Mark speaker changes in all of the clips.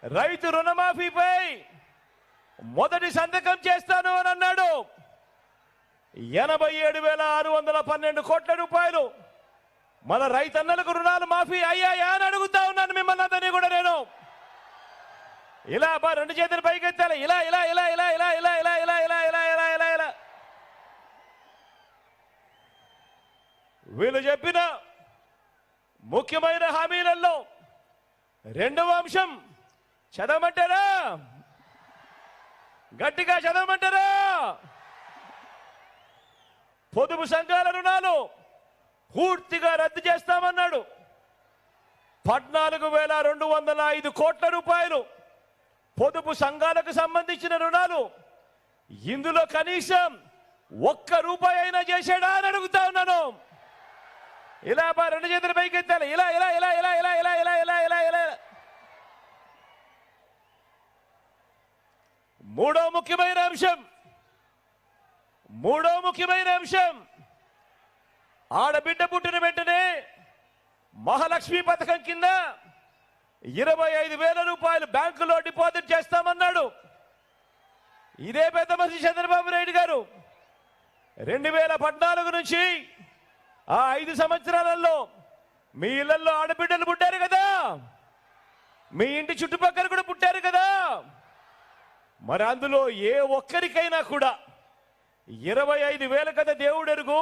Speaker 1: రైతు రుణమాఫీపై మొదటి సంతకం చేస్తాను అని అన్నాడు. 87,612 కోట్ల రూపాయలు మన రైతన్నలకు రుణాలు మాఫీ అయ్యాయా అని అడుగుతా ఉన్నాను మిమ్మల్ని అందరినీ కూడా. నేను ఇలా రెండు చేతులు పైకెత్తాలి, ఇలా ఇలా ఇలా ఇలా ఇలా ఇలా ఇలా ఇలా ఇలా ఇలా ఇలా ఇలా ఇలా. వీళ్ళు చెప్పిన ముఖ్యమైన హామీలలో రెండవ అంశం చదవమంటారా? గట్టిగా చదవమంటారా? పొదుపు సంఘాల రుణాలు పూర్తిగా రద్దు చేస్తామన్నాడు. 14,205 కోట్ల రూపాయలు పొదుపు సంఘాలకు సంబంధించిన రుణాలు. ఇందులో కనీసం ₹1 అయినా చేశాడా అని అడుగుతా ఉన్నాను. ఇలా రెండు చేతులు పైకెత్తాలి, ఇలా ఇలా ఇలా ఇలా ఇలా ఇలా ఇలా ఇలా ఇలా ఇలా. మూడో ముఖ్యమైన అంశం ఆడబిడ్డ పుట్టిన వెంటనే మహాలక్ష్మి పథకం కింద 25,000 రూపాయలు బ్యాంకులో డిపాజిట్ చేస్తామన్నాడు. ఇదే పెద్ద మనిషి చంద్రబాబు నాయుడు గారు 2014 నుంచి ఆ 5 సంవత్సరాలలో మీ ఇళ్లలో ఆడబిడ్డలు పుట్టారు కదా, మీ ఇంటి చుట్టుపక్కల కూడా పుట్టారు కదా. మరి అందులో ఏ ఒక్కరికైనా కూడా 25,000 కదా దేవుడెరుగు,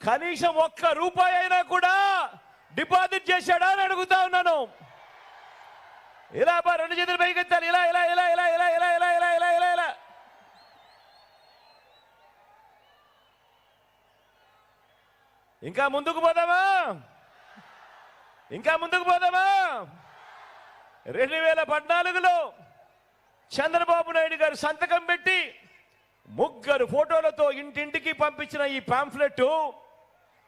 Speaker 1: కనీసం ₹1 అయినా కూడా డిపాజిట్ చేశాడా అని అడుగుతా ఉన్నాను. ఇలా రెండు చేతులు పైకెత్తాలి, ఇలా ఇలా ఇలా ఇలా ఇలా ఇలా ఇలా ఇలా ఇలా ఇలా ఇలా. ఇంకా ముందుకు పోదామా? 2014లో చంద్రబాబు నాయుడు గారు సంతకం పెట్టి 3 ఫోటోలతో ఇంటింటికి పంపించిన ఈ పాంఫ్లెట్,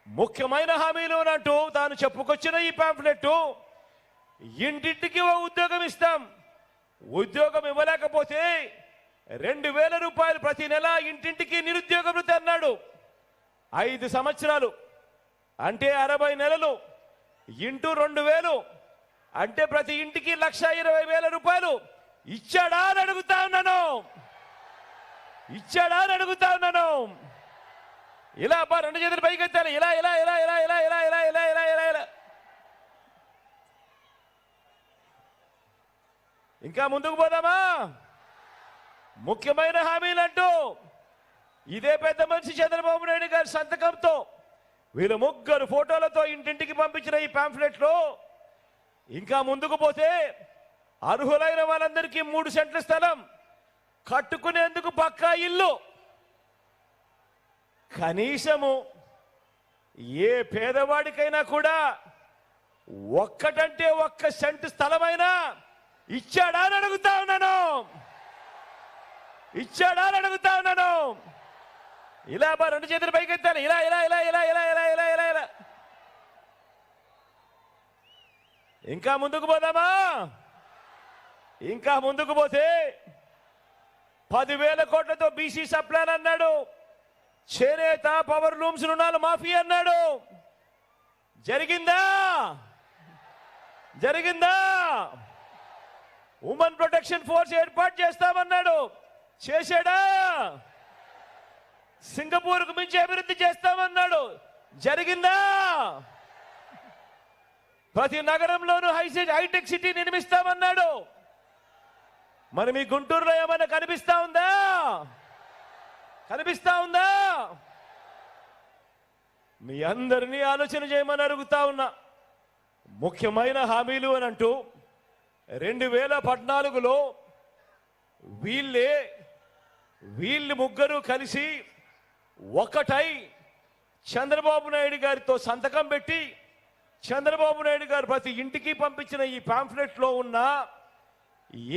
Speaker 1: ముఖ్యమైన హామీలు అంటూ తాను చెప్పుకొచ్చిన ఈ పాంఫ్లెట్, ఇంటింటికి ఉద్యోగం ఇస్తాం, ఉద్యోగం ఇవ్వలేకపోతే 2,000 రూపాయలు ప్రతి నెల ఇంటింటికి నిరుద్యోగ వృత్తి అన్నాడు. 5 సంవత్సరాలు అంటే 60 నెలలు ఇంటూ 2,000 అంటే ప్రతి ఇంటికి 1,20,000 రూపాయలు ఇచ్చాడా అని అడుగుతా ఉన్నాను. ఇలా రెండు చేతులు పైకెత్తాలి, ఇలా ఇలా ఇలా ఇలా ఇలా ఇలా ఇలా ఇలా ఇలా ఇలా ఇలా. ఇంకా ముందుకు పోదామా? ముఖ్యమైన హామీలంటూ ఇదే పెద్ద మనిషి చంద్రబాబు నాయుడు గారి సంతకంతో వీళ్ళు 3 ఫోటోలతో ఇంటింటికి పంపించిన ఈ పాంఫ్లెట్ లో ఇంకా ముందుకు పోతే అర్హులైన వాళ్ళందరికీ 3 సెంట్ల స్థలం, కట్టుకునేందుకు పక్కా ఇల్లు. కనీసము ఏ పేదవాడికైనా కూడా ఒక్కటంటే 1 సెంటు స్థలమైనా ఇచ్చాడా అని అడుగుతా ఉన్నాను. ఇలా రెండు చేతులు పైకెత్తాలి, ఇలా ఇలా ఇలా ఇలా ఇలా ఇలా ఇలా ఇలా ఇలా. ఇంకా ముందుకు పోదామా? ఇంకా ముందుకు పోతే 10,000 కోట్లతో బీసీ సప్లాన్ అన్నాడు. చేనేత పవర్ లూమ్స్ రుణాలు మాఫీ అన్నాడు. జరిగిందా? ఉమెన్ ప్రొటెక్షన్ ఫోర్స్ ఏర్పాటు చేస్తామన్నాడు. చేశాడా? సింగపూర్కు మించి అభివృద్ధి చేస్తామన్నాడు. జరిగిందా? ప్రతి నగరంలోనూ హైటెక్ సిటీ నిర్మిస్తామన్నాడు. మరి మీ గుంటూరులో ఏమైనా కనిపిస్తా ఉందా? మీ అందరినీ ఆలోచన చేయమని అడుగుతా ఉన్నా. ముఖ్యమైన హామీలు అని అంటూ 2014లో వీళ్ళు 3 కలిసి ఒకటై చంద్రబాబు నాయుడు గారితో సంతకం పెట్టి చంద్రబాబు నాయుడు గారు ప్రతి ఇంటికి పంపించిన ఈ పాంఫ్లెట్ లో ఉన్న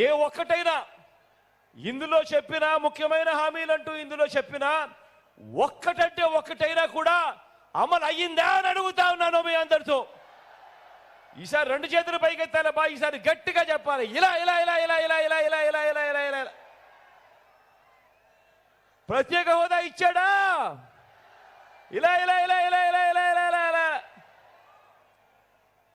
Speaker 1: ఏ ఒక్కటైనా ఇందులో చెప్పిన ముఖ్యమైన హామీలంటూ ఇందులో చెప్పిన ఒక్కటంటే ఒక్కటైనా కూడా అమలు అయ్యిందా అని అడుగుతా ఉన్నాను మీ అందరితో. ఈసారి 2 చేతులు పైకెత్తాలి బా, ఈసారి గట్టిగా చెప్పాలి, ఇలా ఇలా ఇలా ఇలా ఇలా ఇలా ఇలా ఇలా ఇలా ఇలా ఇలా ఇలా. ప్రత్యేక హోదా ఇచ్చాడా? ఇలా ఇలా ఇలా ఇలా ఇలా ఇలా ఇలా ఇలా